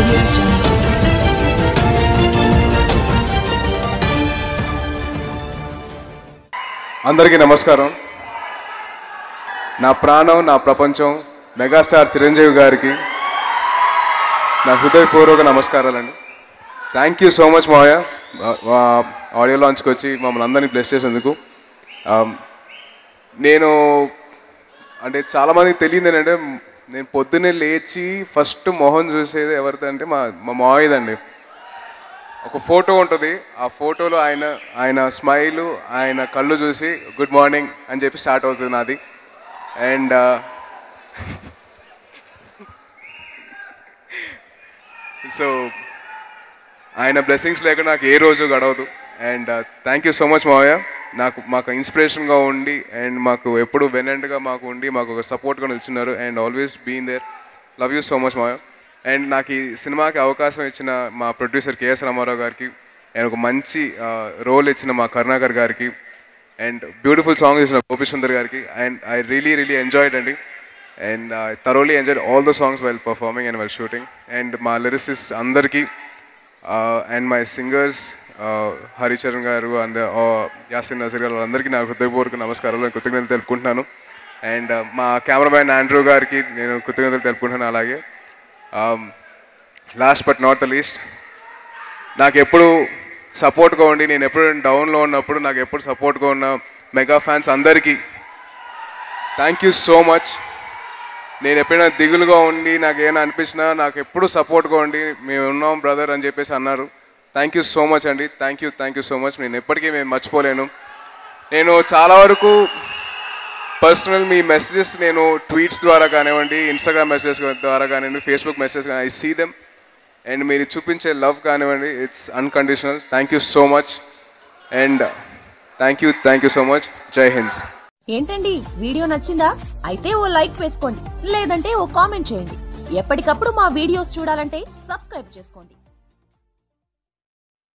Audio Jungle. అందరికీ నమస్కారం. నా ప్రాణం నా ప్రపంచం మెగాస్టార్ చిరంజీవి గారికి నా హృదయపూర్వక నమస్కారాలండి. థ్యాంక్ యూ సో మచ్ మావయ్య, ఆడియో లాంచ్కి వచ్చి మమ్మల్ని అందరినీ బ్లెస్ చేసేందుకు. నేను అంటే చాలామందికి తెలియదు ఏంటంటే, నేను పొద్దున్నే లేచి ఫస్ట్ మొహం చూసేది ఎవరిదంటే మా మావయ్యదండి. ఒక ఫోటో ఉంటుంది, ఆ ఫోటోలో ఆయన స్మైలు, ఆయన కళ్ళు చూసి గుడ్ మార్నింగ్ అని చెప్పి స్టార్ట్ అవుతుంది నాది. అండ్ సో ఆయన బ్లెస్సింగ్స్ లేక నాకు ఏ రోజు గడవదు. And thank you so much మావయ్య, మాకు ఇన్స్పిరేషన్గా ఉండి అండ్ మాకు ఎప్పుడు వెనెంట్గా మాకు ఉండి మాకు ఒక సపోర్ట్గా నిల్చున్నారు. And always been there. Love you so much మావయ్య. అండ్ నాకు ఈ సినిమాకి అవకాశం ఇచ్చిన మా ప్రొడ్యూసర్ కేఎస్ రామారావు గారికి, అండ్ ఒక మంచి రోల్ ఇచ్చిన మా కరుణాకర్ గారికి, అండ్ బ్యూటిఫుల్ సాంగ్ ఇచ్చిన గోపి సుందర్ గారికి. అండ్ ఐ రియలీ ఎంజాయ్డ్ అండి. And I thoroughly enjoyed all the songs while performing and while shooting. And మా లిరిసిస్ట్ అందరికీ అండ్ మై సింగర్స్ హరిచరణ్ గారు అండ్ యాసిన్ నజీర్ గారు అందరికీ నా హృదయపూర్వక నమస్కారాలు, కృతజ్ఞతలు తెలుపుకుంటున్నాను. అండ్ మా కెమెరామ్యాన్ ఆండ్రూ గారికి నేను కృతజ్ఞతలు తెలుపుకుంటున్నాను. అలాగే last but not the least, నాకు ఎప్పుడు సపోర్ట్గా ఉండి నేను ఎప్పుడు డౌన్లో ఉన్నప్పుడు నాకు ఎప్పుడు సపోర్ట్గా ఉన్న మెగా ఫ్యాన్స్ అందరికీ థ్యాంక్ యూ సో మచ్. నేను ఎప్పుడైనా దిగులుగా ఉండి నాకు ఏమైనా అనిపించినా నాకు ఎప్పుడు సపోర్ట్గా ఉండి మేము ఉన్నాం బ్రదర్ అని చెప్పేసి అన్నారు. థ్యాంక్ యూ సో మచ్ అండి. Thank you so much. నేను ఎప్పటికీ మర్చిపోలేను. నేను చాలా వరకు పర్సనల్ మీ మెసేజెస్ నేను ట్వీట్స్ ద్వారా కానివ్వండి, ఇన్స్టాగ్రామ్ మెసేజెస్ ద్వారా కానివ్వండి, ఫేస్బుక్ మెసేజెస్ కానీ ఐ సీ దెమ్. అండ్ మీరు చూపించే లవ్ కానివ్వండి, it's unconditional. Thank you so much. And thank you so much. జై హింద్. ఏంటండి, వీడియో నచ్చిందా? అయితే ఓ లైక్ వేసుకోండి, లేదంటే ఓ కామెంట్ చేయండి. ఎప్పటికప్పుడు మా వీడియోస్ చూడాలంటే సబ్స్క్రైబ్ చేసుకోండి.